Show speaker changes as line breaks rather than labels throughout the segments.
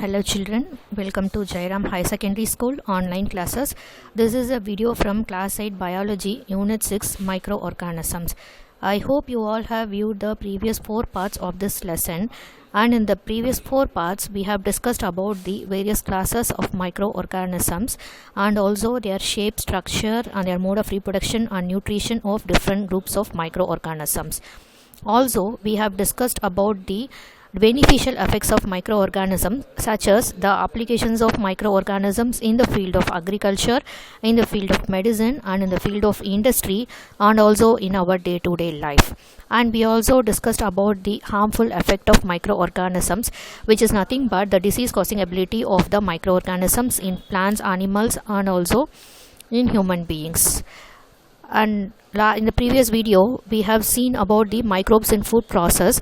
Hello children, welcome to Jairam High Secondary School online classes. This is a video from Class 8 Biology Unit 6 Microorganisms. I hope you all have viewed the previous 4 parts of this lesson, and in the previous 4 parts we have discussed about the various classes of microorganisms and also their shape, structure and their mode of reproduction and nutrition of different groups of microorganisms. Also, we have discussed about the beneficial effects of microorganisms, such as the applications of microorganisms in the field of agriculture, in the field of medicine and in the field of industry, and also in our day-to-day life. And we also discussed about the harmful effect of microorganisms, which is nothing but the disease causing ability of the microorganisms in plants, animals and also in human beings. And in the previous video we have seen about the microbes in food process,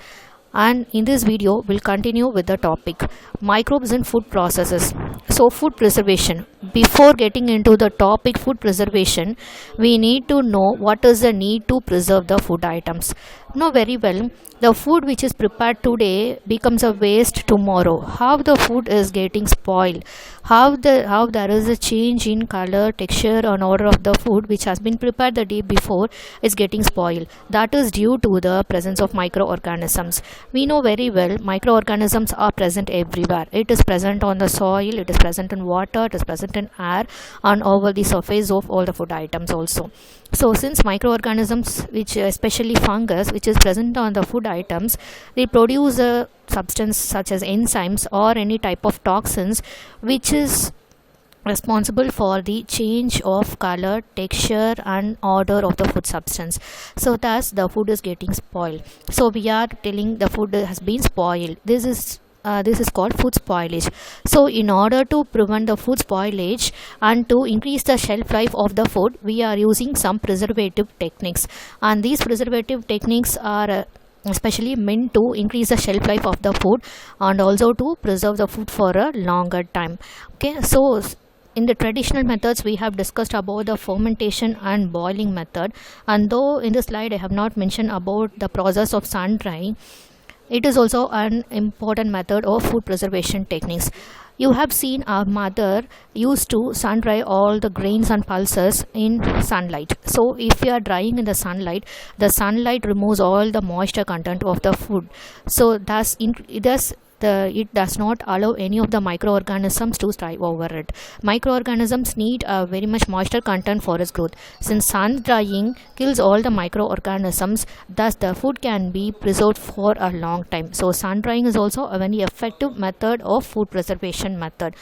and in this video we'll continue with the topic microbes in food processes. So food preservation. Before getting into the topic food preservation, we need to know what is the need to preserve the food items. Know very well, the food which is prepared today becomes a waste tomorrow. How the food is getting spoiled, how there is a change in color, texture and order of the food which has been prepared the day before is getting spoiled. That is due to the presence of microorganisms. We know very well microorganisms are present everywhere. It is present on the soil, it is present in water, it is present in air and over the surface of all the food items also. So since microorganisms, which especially fungus, which is present on the food items, they produce a substance such as enzymes or any type of toxins which is responsible for the change of color, texture and odor of the food substance. So thus the food is getting spoiled. So we are telling the food has been spoiled. This is called food spoilage. So in order to prevent the food spoilage and to increase the shelf life of the food, we are using some preservative techniques, and these preservative techniques are especially meant to increase the shelf life of the food and also to preserve the food for a longer time. Okay, so in the traditional methods we have discussed about the fermentation and boiling method, and though in this slide I have not mentioned about the process of sun drying, it is also an important method of food preservation techniques. You have seen our mother used to sun dry all the grains and pulses in sunlight. So if you are drying in the sunlight removes all the moisture content of the food. So thus it does not allow any of the microorganisms to thrive over it. Microorganisms need very much moisture content for its growth. Since sun drying kills all the microorganisms, thus the food can be preserved for a long time. So sun drying is also a very effective method of food preservation method.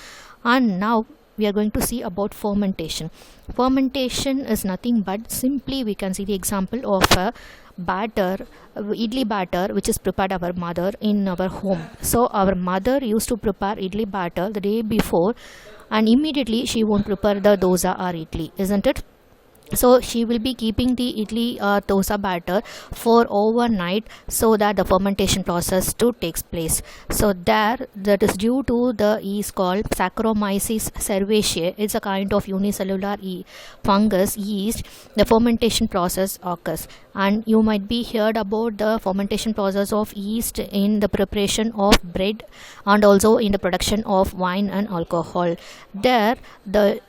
And now we are going to see about fermentation. Fermentation is nothing but simply we can see the example of a batter, idli batter, which is prepared our mother in our home. So our mother used to prepare idli batter the day before, and immediately she won't prepare the dosa or idli, isn't it? So she will be keeping the idli dosa batter for overnight so that the fermentation process to takes place. So that is due to the yeast called Saccharomyces cerevisiae. It's a kind of unicellular fungus yeast. The fermentation process occurs, and you might be heard about the fermentation process of yeast in the preparation of bread and also in the production of wine and alcohol. There the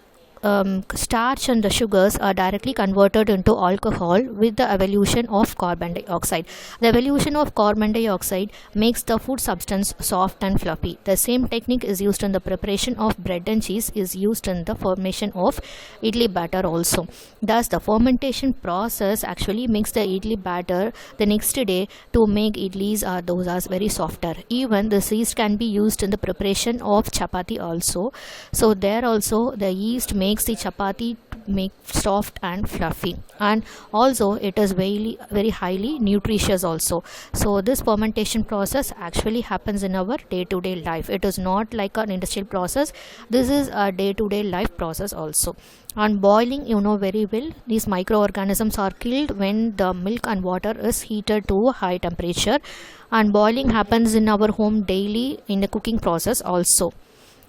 starch and the sugars are directly converted into alcohol with the evolution of carbon dioxide. The evolution of carbon dioxide makes the food substance soft and fluffy. The same technique is used in the preparation of bread and cheese is used in the formation of idli batter also. Thus the fermentation process actually makes the idli batter the next day to make idlis or dosas very softer. Even this yeast can be used in the preparation of chapati also. So there also the yeast makes the chapati make soft and fluffy, and also it is very highly nutritious also. So this fermentation process actually happens in our day-to-day life. It is not like an industrial process. This is a day-to-day life process also. And boiling, you know very well, these microorganisms are killed when the milk and water is heated to a high temperature, and boiling happens in our home daily in the cooking process also.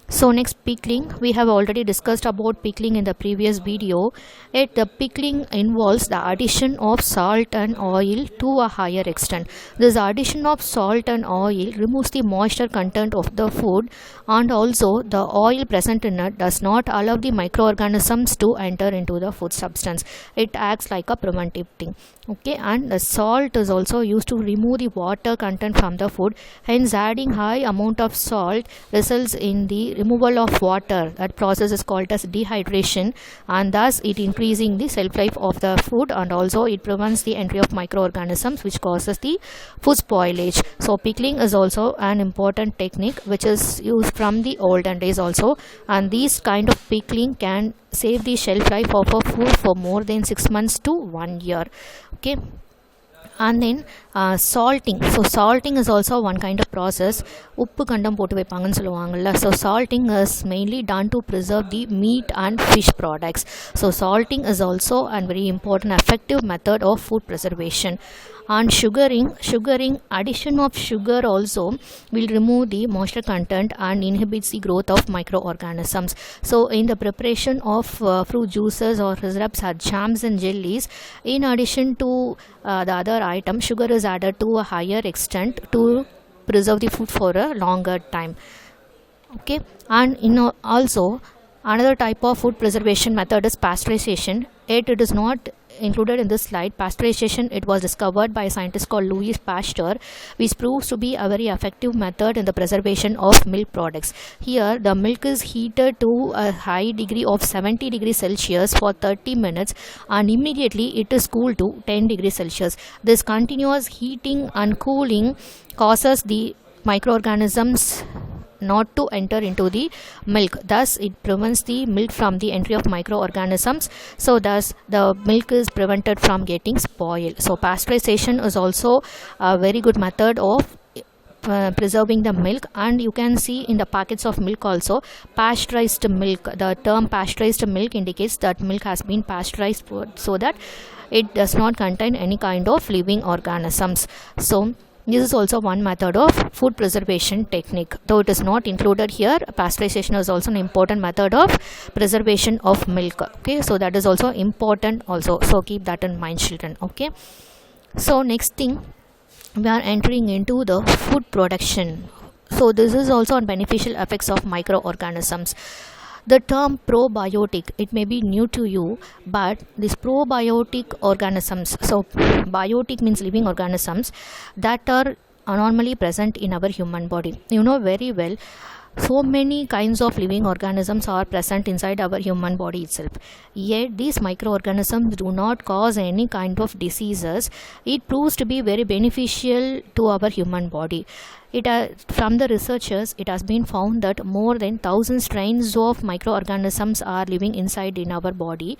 So next, pickling. We have already discussed about pickling in the previous video. The pickling involves the addition of salt and oil to a higher extent. This addition of salt and oil removes the moisture content of the food, and also the oil present in it does not allow the microorganisms to enter into the food substance. It acts like a preventive thing. Okay, and the salt is also used to remove the water content from the food. Hence, adding high amount of salt results in the removal of water. That process is called as dehydration, and thus it increasing the shelf life of the food, and also it prevents the entry of microorganisms which causes the food spoilage. So pickling is also an important technique which is used from the olden days also, and these kind of pickling can save the shelf life of a food for more than 6 months to 1 year. Okay, and then salting. So salting is also one kind of process. உப்பு கண்டம் போட்டு வைப்பாங்கன்னு சொல்லுவாங்கல்ல. So salting is mainly done to preserve the meat and fish products. So salting is also a very important effective method of food preservation. And sugaring, addition of sugar also will remove the moisture content and inhibits the growth of microorganisms. So in the preparation of fruit juices or syrups or jams and jellies, in addition to the other item, sugar is added to a higher extent to preserve the food for a longer time. Okay, and also another type of food preservation method is pasteurization. It is not included in this slide. Pasteurization, it was discovered by a scientist called Louis Pasteur, which proves to be a very effective method in the preservation of milk products. Here the milk is heated to a high degree of 70 degrees Celsius for 30 minutes, and immediately it is cooled to 10 degrees Celsius. This continuous heating and cooling causes the microorganisms not to enter into the milk. Thus it prevents the milk from the entry of microorganisms, so thus the milk is prevented from getting spoiled. So pasteurization is also a very good method of preserving the milk, and you can see in the packets of milk also pasteurized milk. The term pasteurized milk indicates that milk has been pasteurized so that it does not contain any kind of living organisms. So this is also one method of food preservation technique, though it is not included here. Pasteurization is also an important method of preservation of milk. Okay, so that is also important also, so keep that in mind, children. Okay, so next thing, we are entering into the food production. So this is also on beneficial effects of microorganisms. The term probiotic, it may be new to you, but these probiotic organisms, so biotic means living organisms that are normally present in our human body. You know very well, so many kinds of living organisms are present inside our human body itself. Yet these microorganisms do not cause any kind of diseases. It proves to be very beneficial to our human body. From the researchers, it has been found that more than 1,000 strains of microorganisms are living inside in our body,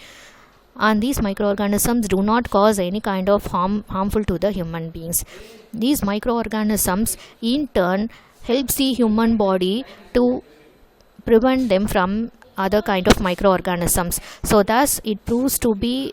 and these microorganisms do not cause any kind of harmful to the human beings. These microorganisms in turn helps the human body to prevent them from other kind of microorganisms. So thus it proves to be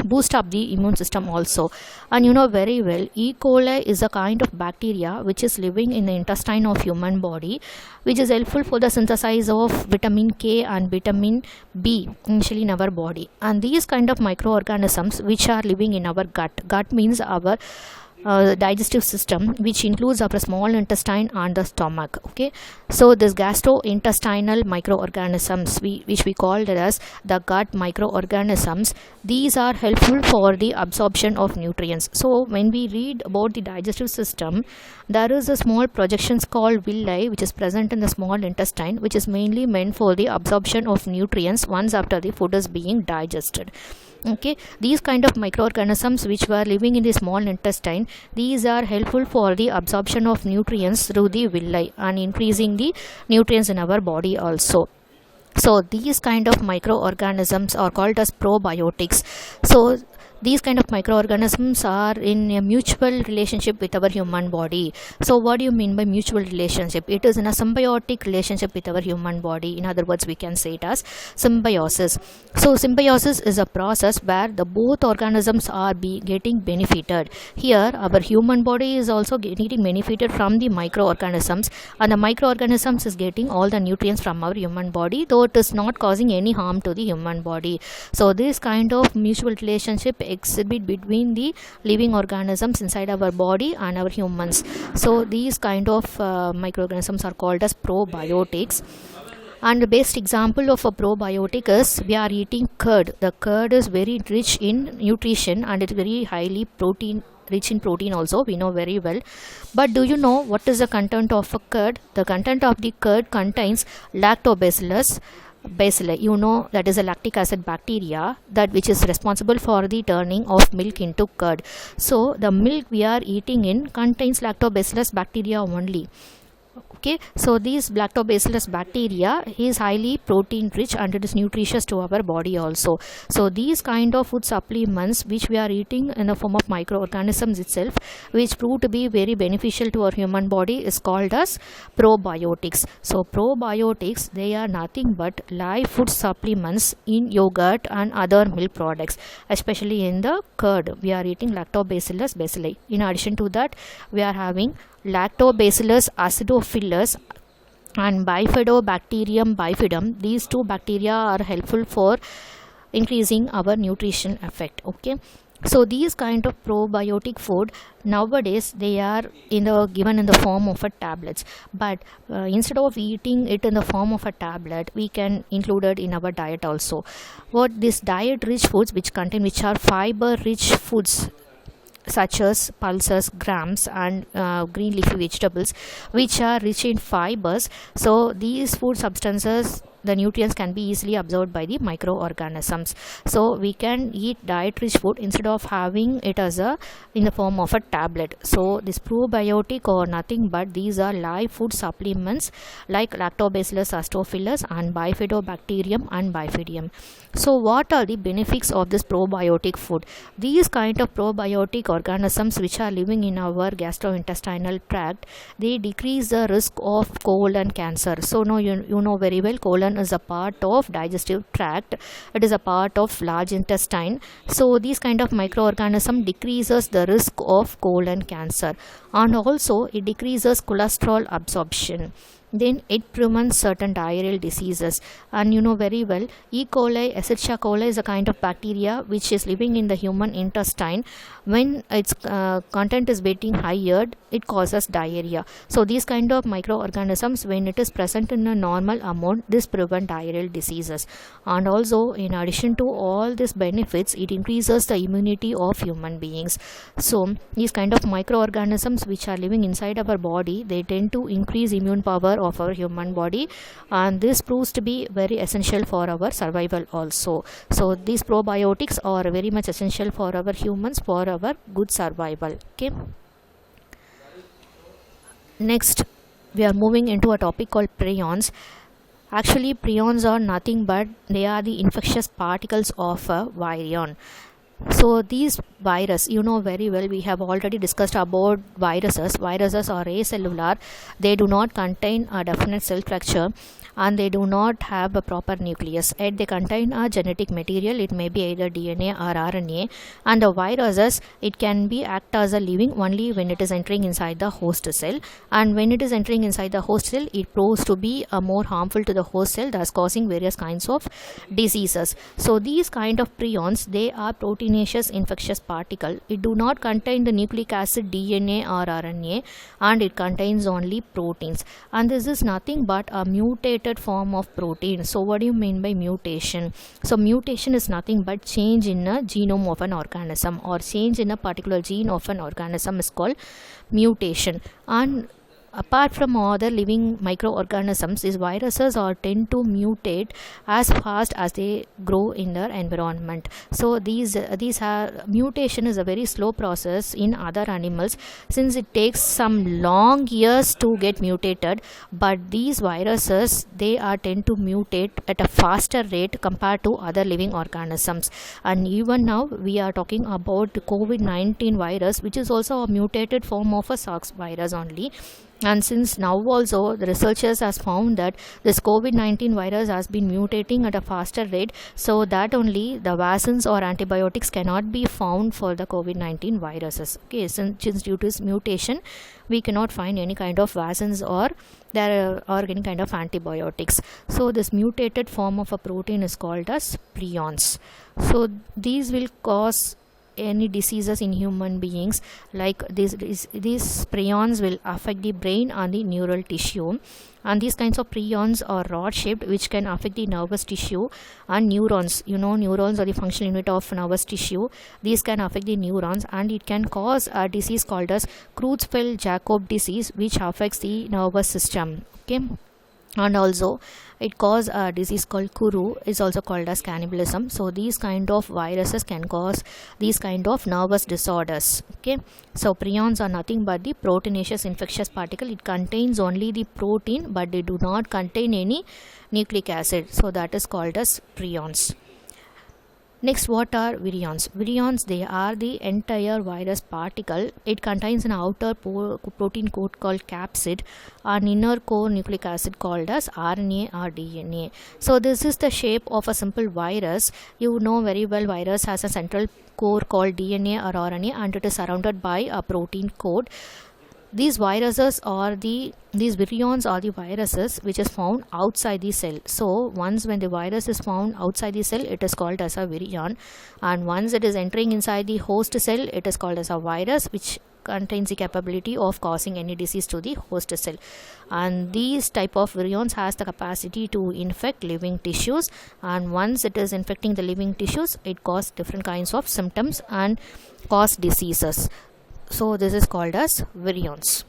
boost up the immune system also. And you know very well, E. coli is a kind of bacteria which is living in the intestine of human body, which is helpful for the synthesis of vitamin K and vitamin B initially in our body. And these kind of microorganisms which are living in our gut means our digestive system, which includes our small intestine and the stomach. Okay, so this gastrointestinal microorganisms, which we called it as the gut microorganisms, these are helpful for the absorption of nutrients. So when we read about the digestive system, there is a small projections called villi which is present in the small intestine, which is mainly meant for the absorption of nutrients once after the food is being digested. Okay, these kind of microorganisms which were living in the small intestine, these are helpful for the absorption of nutrients through the villi and increasing the nutrients in our body also. So these kind of microorganisms are called as probiotics. So These kind of microorganisms are in a mutual relationship with our human body. So what do you mean by mutual relationship? It is in a symbiotic relationship with our human body. In other words, we can say it as symbiosis. So symbiosis is a process where the both organisms are getting benefited. Here our human body is also getting benefited from the microorganisms, and the microorganisms is getting all the nutrients from our human body, though it is not causing any harm to the human body. So this kind of mutual relationship exhibit between the living organisms inside our body and our humans. So these kind of microorganisms are called as probiotics. And the best example of a probiotic is we are eating curd. The curd is very rich in nutrition and it's very highly rich in protein also, we know very well. But do you know what is the content of a curd? The content of the curd contains lactobacillus bacilli. You know that is a lactic acid bacteria that which is responsible for the turning of milk into curd. So the milk we are eating in contains lactobacillus bacteria only. Okay, so these lactobacillus bacteria is highly protein rich and it is nutritious to our body also. So these kind of food supplements which we are eating in the form of microorganisms itself, which prove to be very beneficial to our human body, is called as probiotics. So probiotics, they are nothing but live food supplements in yogurt and other milk products, especially in the curd. We are eating lactobacillus bacilli. In addition to that, we are having Lactobacillus acidophilus and Bifidobacterium bifidum. These two bacteria are helpful for increasing our nutrition effect. Okay, so these kind of probiotic food nowadays they are given in the form of a tablets, but instead of eating it in the form of a tablet, we can include it in our diet also. What this diet rich foods which are fiber rich foods such as pulses, grams and green leafy vegetables which are rich in fibers. So these food substances, the nutrients can be easily absorbed by the microorganisms. So we can eat diet rich food instead of having it as in the form of a tablet. So this probiotic or nothing but these are live food supplements like Lactobacillus acidophilus and Bifidobacterium and Bifidium. So what are the benefits of this probiotic food? These kind of probiotic organisms which are living in our gastrointestinal tract, they decrease the risk of colon cancer. So now you know very well, colon is a part of digestive tract. It is a part of large intestine. So these kind of microorganism decreases the risk of colon cancer, and also it decreases cholesterol absorption. Then it prevents certain diarrheal diseases, and you know very well, E. coli, Escherichia coli is a kind of bacteria which is living in the human intestine. When its content is getting higher, it causes diarrhea. So these kind of microorganisms, when it is present in a normal amount, this prevent diarrheal diseases. And also in addition to all these benefits, it increases the immunity of human beings. So these kind of microorganisms which are living inside our body, they tend to increase immune power of our human body, and this proves to be very essential for our survival also. So these probiotics are very much essential for our humans for our good survival. Okay, next we are moving into a topic called prions. Actually, prions are nothing but they are the infectious particles of a virion. So these virus, you know very well, we have already discussed about viruses. Viruses are acellular. They do not contain a definite cell structure and they do not have a proper nucleus, yet they contain a genetic material. It may be either DNA or RNA, and the viruses, it can be act as a living only when it is entering inside the host cell, and when it is entering inside the host cell, it proves to be more harmful to the host cell, thus causing various kinds of diseases. So these kind of prions, they are proteinaceous infectious particle. It do not contain the nucleic acid, DNA or RNA, and it contains only proteins, and this is nothing but a mutated form of protein. So what do you mean by mutation? So mutation is nothing but change in a genome of an organism, or change in a particular gene of an organism is called mutation. And apart from other living microorganisms, these viruses are tend to mutate as fast as they grow in their environment. So these mutation is a very slow process in other animals, since it takes some long years to get mutated, but these viruses, they are tend to mutate at a faster rate compared to other living organisms. And even now we are talking about the COVID-19 virus, which is also a mutated form of a SARS virus only. And since now also the researchers has found that this COVID-19 virus has been mutating at a faster rate, so that only the vaccines or antibiotics cannot be found for the COVID-19 viruses. Okay, since due to this mutation we cannot find any kind of vaccines or there are any kind of antibiotics. So this mutated form of a protein is called as prions. So these will cause any diseases in human beings, like these prions will affect the brain and the neural tissue, and these kinds of prions are rod shaped, which can affect the nervous tissue and neurons. Neurons are the functional unit of nervous tissue. These can affect the neurons, and it can cause a disease called as Creutzfeldt-Jakob disease, which affects the nervous system. Okay, and also it cause a disease called Kuru, is also called as cannibalism. So these kind of viruses can cause these kind of nervous disorders. Okay, so prions are nothing but the proteinaceous infectious particle. It contains only the protein, but they do not contain any nucleic acid, so that is called as prions. Next, what are virions? Virions, they are the entire virus particle. It contains an outer protein coat called capsid, an inner core nucleic acid called as RNA or DNA. So this is the shape of a simple virus. You know very well virus has a central core called DNA or RNA, and it is surrounded by a protein coat. These viruses are these virions are the viruses which is found outside the cell. So once when the virus is found outside the cell, it is called as a virion, and once it is entering inside the host cell, it is called as a virus, which contains the capability of causing any disease to the host cell. And these type of virions has the capacity to infect living tissues, and once it is infecting the living tissues, it causes different kinds of symptoms and cause diseases. So this is called as virions.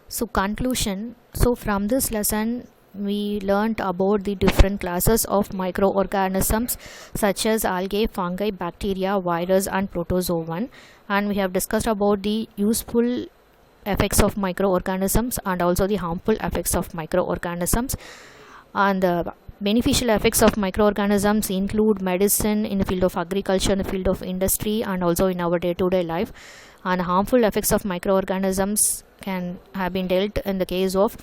So conclusion. So from this lesson we learnt about the different classes of microorganisms such as algae, fungi, bacteria, virus and protozoan, and we have discussed about the useful effects of microorganisms and also the harmful effects of microorganisms. And the beneficial effects of microorganisms include medicine, in the field of agriculture, in the field of industry, and also in our day-to-day life. And harmful effects of microorganisms can have been dealt in the case of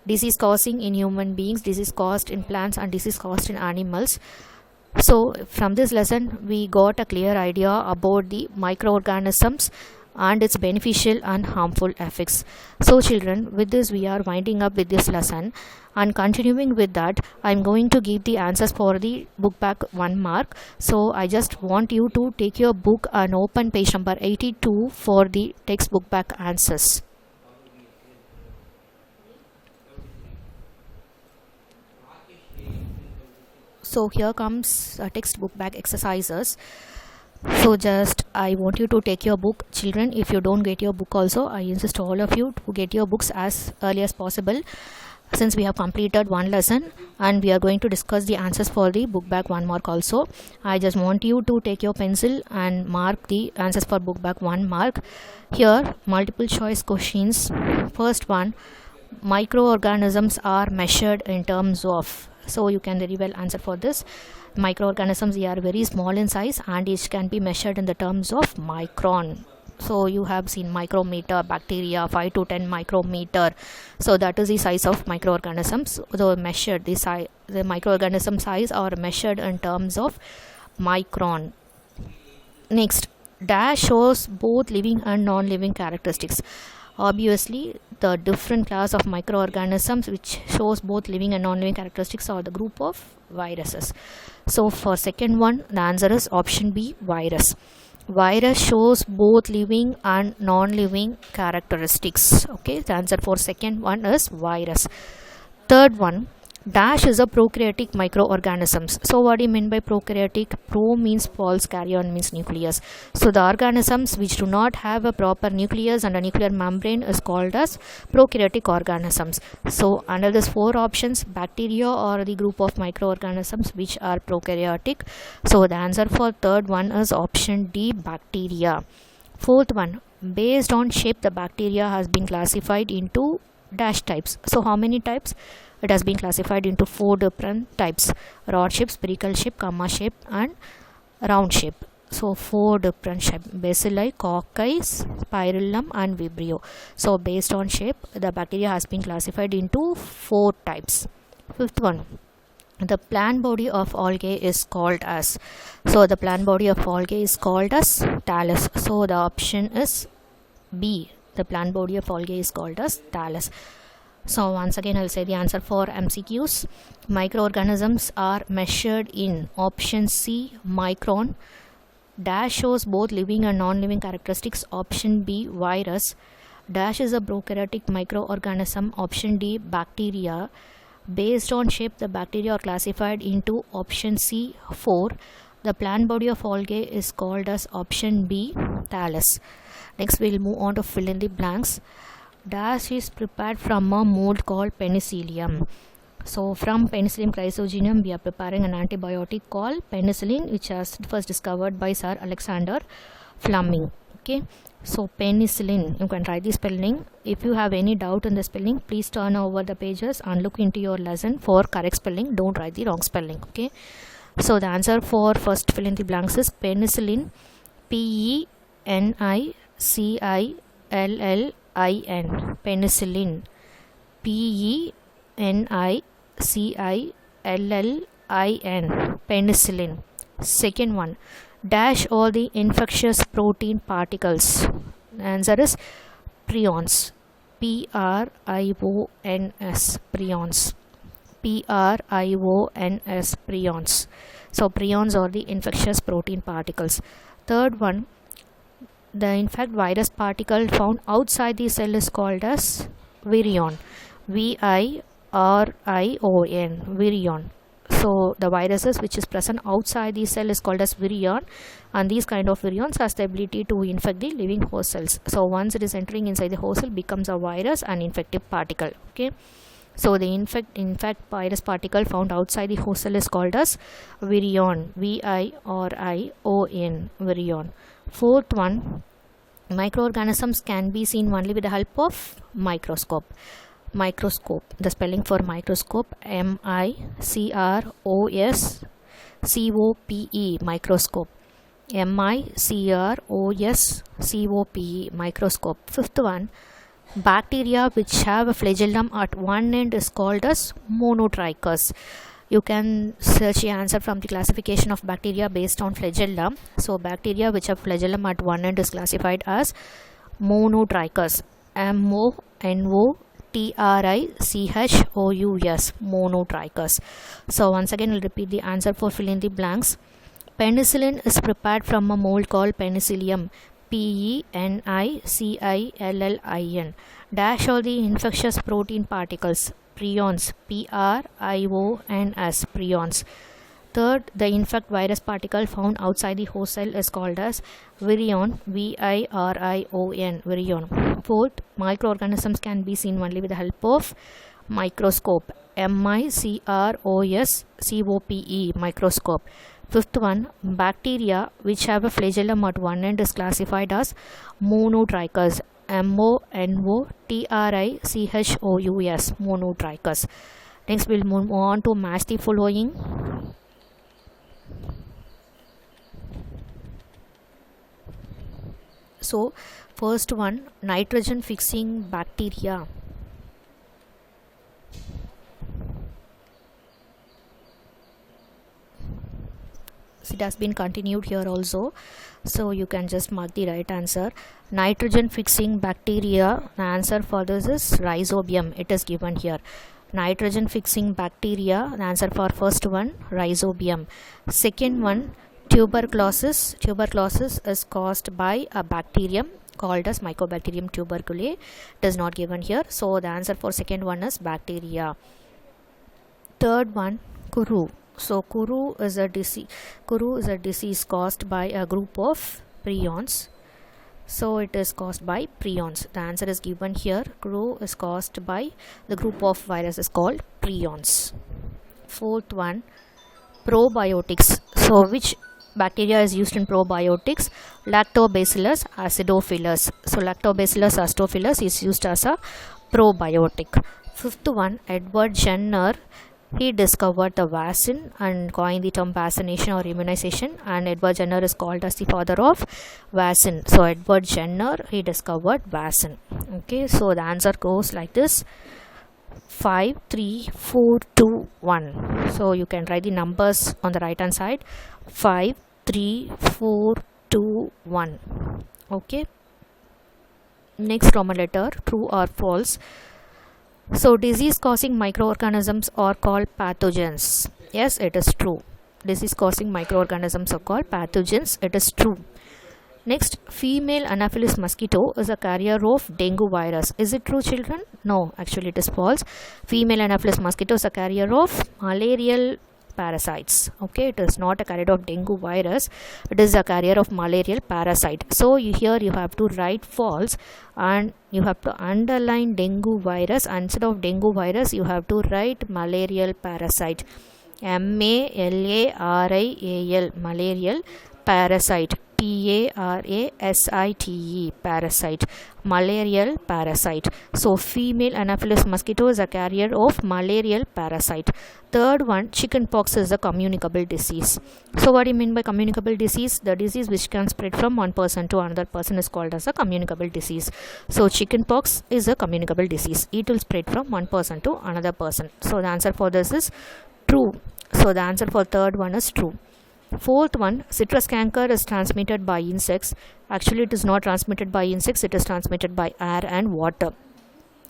disease causing in human beings, disease caused in plants, and disease caused in animals. So from this lesson we got a clear idea about the microorganisms and its beneficial and harmful effects. So children, with this we are winding up with this lesson, and continuing with that I am going to give the answers for the book back 1 mark. So I just want you to take your book and open page number 82 for the textbook back answers. So here comes textbook back exercises. So just I want you to take your book. Children, if you don't get your book also, I insist all of you to get your books as early as possible, since we have completed one lesson and we are going to discuss the answers for the book back 1 mark also. I just want you to take your pencil and mark the answers for book back 1 mark. Here multiple choice questions. First one, microorganisms are measured in terms of. So you can very well answer for this. Microorganisms, they are very small in size and each can be measured in the terms of micron. So you have seen micrometer, bacteria 5 to 10 micrometer. So that is the size of microorganisms. So measured the microorganism size are measured in terms of micron. Next, dash shows both living and non-living characteristics. Obviously the different class of microorganisms which shows both living and non-living characteristics are the group of viruses. So for second one, the answer is option B, virus. Virus shows both living and non-living characteristics. Okay, the answer for second one is virus. Third one, Dash is a prokaryotic microorganisms. So what do you mean by prokaryotic? Pro means false, karyon means nucleus. So the organisms which do not have a proper nucleus and a nuclear membrane is called as prokaryotic organisms. So under these four options, bacteria are the group of microorganisms which are prokaryotic. So the answer for third one is option D, bacteria. Fourth one, based on shape the bacteria has been classified into dash types. So how many types? It has been classified into four different types: rod shape, spherical shape, comma shape and round shape. So four different shapes: bacilli, cocci, spirillum and vibrio. So based on shape the bacteria has been classified into four types. Fifth one, the plant body of algae is called as. So the plant body of algae is called as thallus. So the option is B, the plant body of algae is called as thallus. So once again I will say the answer for MCQs. Microorganisms are measured in option C, micron. Dash shows both living and non-living characteristics. Option B, virus. Dash is a prokaryotic microorganism. Option D, bacteria. Based on shape the bacteria are classified into option C, 4. The plant body of algae is called as option B, thallus. Next we will move on to fill in the blanks. Dash is prepared from a mold called penicillium. So from Penicillium chrysogenum we are preparing an antibiotic called penicillin, which was first discovered by Sir Alexander Fleming. Okay, so penicillin, you can try the spelling. If you have any doubt in the spelling, please turn over the pages and look into your lesson for correct spelling. Don't write the wrong spelling. Okay, so the answer for first fill in the blanks is penicillin. Penicillin. Penicillin. Penicillin. Penicillin. Second one, dash all the infectious protein particles. The answer is prions. Prions. Prions. Prions. Prions. So prions are the infectious protein particles. Third one, the infect virus particle found outside the cell is called as virion. Virion. Virion. So the viruses which is present outside the cell is called as virion, and these kind of virions has the ability to infect the living host cells. So once it is entering inside the host cell, becomes a virus and infective particle. Okay, so the infect virus particle found outside the host cell is called as virion. Virion. Virion. Fourth one, microorganisms can be seen only with the help of microscope. Microscope, the spelling for microscope, MICROSCOPE, microscope. MICROSCOPE, microscope. Fifth one, bacteria which have a flagellum at one end is called as monotrichous. You can search the answer from the classification of bacteria based on flagellum. So bacteria which have flagellum at one end is classified as monotrichous. Monotrichous, monotrichous. So once again we'll repeat the answer for fill in the blanks. Penicillin is prepared from a mold called penicillium. Penicillin. Dash all the infectious protein particles. Prions. Prions. Prions. Third, the infect virus particle found outside the host cell is called as virion. Virion. Virion. Fourth, microorganisms can be seen only with the help of microscope. MICROSCOPE, microscope. Fifth one, bacteria which have a flagellum at one end is classified as monotrichous. MONOTRICHOUS, monotrichous. Next we'll move on to match the following. So first one, nitrogen fixing bacteria. It has been continued here also, so you can just mark the right answer. Nitrogen fixing bacteria, the answer for this is rhizobium. It is given here. Nitrogen fixing bacteria, the answer for first one, rhizobium. Second one, tuberculosis. Tuberculosis is caused by a bacterium called as Mycobacterium tuberculosis. It is not given here, so the answer for second one is bacteria. Third one, Kuru. So Kuru is a disease caused by a group of prions. So it is caused by prions. The answer is given here. Kuru is caused by the group of viruses called prions. Fourth one, probiotics. So which bacteria is used in probiotics? Lactobacillus acidophilus. So Lactobacillus acidophilus is used as a probiotic. Fifth one, Edward Jenner. He discovered the vaccine and coined the term vaccination or immunization, and Edward Jenner is called as the father of vaccine. So Edward Jenner, he discovered vaccine. Okay, so the answer goes like this: 5, 3, 4, 2, 1. So you can write the numbers on the right hand side. 5, 3, 4, 2, 1. Okay. Next Roman letter, true or false. So disease causing microorganisms are called pathogens. Yes, it is true. Disease causing microorganisms are called pathogens. It is true. Next, female Anopheles mosquito is a carrier of dengue virus. Is it true, children? No, actually it is false. Female Anopheles mosquito is a carrier of malarial parasites. Okay, it is not a carrier of dengue virus. It is a carrier of malarial parasite. So here you have to write false and you have to underline dengue virus. Instead of dengue virus, you have to write malarial parasite. M-A-L-A-R-I-A-L, malarial parasite. P-A-R-A-S-I-T-E, parasite, malarial parasite. So female Anopheles mosquito is a carrier of malarial parasite. Third one, chickenpox is a communicable disease. So what do you mean by communicable disease? The disease which can spread from one person to another person is called as a communicable disease. So chickenpox is a communicable disease. It will spread from one person to another person. So the answer for this is true. So the answer for third one is true. Fourth one, citrus canker is transmitted by insects. Actually, it is not transmitted by insects. It is transmitted by air and water.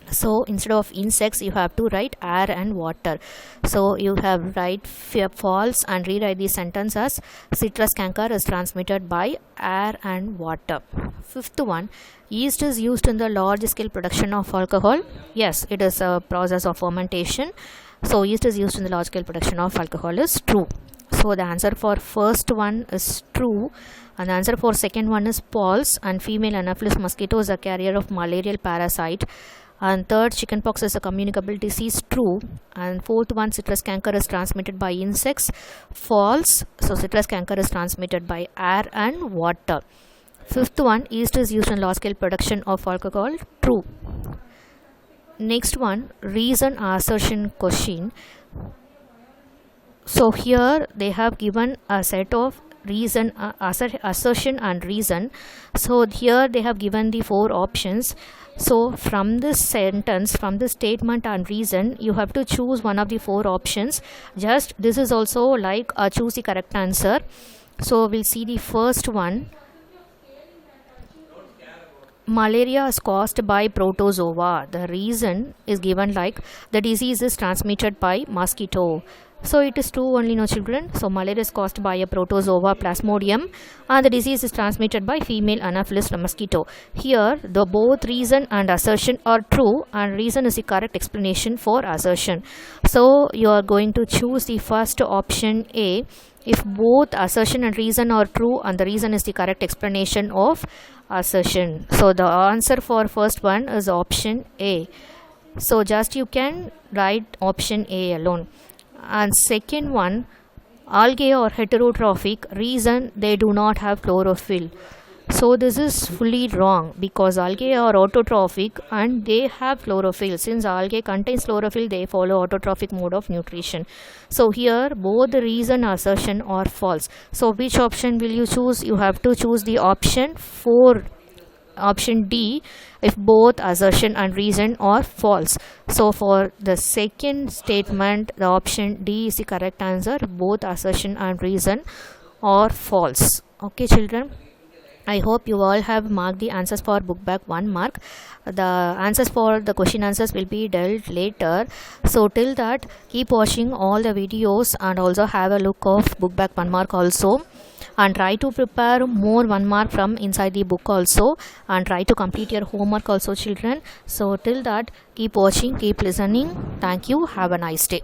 So instead of insects, you have to write air and water. So you have write false and rewrite the sentence as citrus canker is transmitted by air and water. Fifth one, yeast is used in the large scale production of alcohol. Yes, it is a process of fermentation. So yeast is used in the large scale production of alcohol is true. So the answer for first one is true and the answer for second one is false, and female Anopheles mosquito is a carrier of malarial parasite, and third, chickenpox is a communicable disease, true, and fourth one, citrus canker is transmitted by insects, false. So citrus canker is transmitted by air and water. Fifth one, yeast is used in large scale production of alcohol, true. Next one, reason assertion question. So here they have given a set of reason, assertion and reason. So here they have given the 4 options. So from this sentence, from this statement and reason, you have to choose one of the 4 options. Just this is also like a choose the correct answer. So we'll see the first one. Malaria is caused by protozoa. The reason is given like the disease is transmitted by mosquito. So it is true only, no children. So malaria is caused by a protozoa Plasmodium and the disease is transmitted by female Anopheles mosquito. Here the both reason and assertion are true and reason is the correct explanation for assertion. So you are going to choose the first option A if both assertion and reason are true and the reason is the correct explanation of assertion. So the answer for first one is option A. So just you can write option A alone. And second one, algae are heterotrophic, reason they do not have chlorophyll. So this is fully wrong because algae are autotrophic and they have chlorophyll. Since algae contains chlorophyll, they follow autotrophic mode of nutrition. So here both the reason and assertion are false. So which option will you choose? You have to choose the option 4. Option D if both assertion and reason are false. So for the second statement, the option D is the correct answer. Both assertion and reason are false. Okay children, I hope you all have marked the answers for book back 1 mark. The answers for the question answers will be dealt later. So till that, keep watching all the videos and also have a look of book back 1 mark also. And try to prepare more 1 mark from inside the book also, and try to complete your homework also children. So till that, keep watching, keep listening. Thank you. Have a nice day.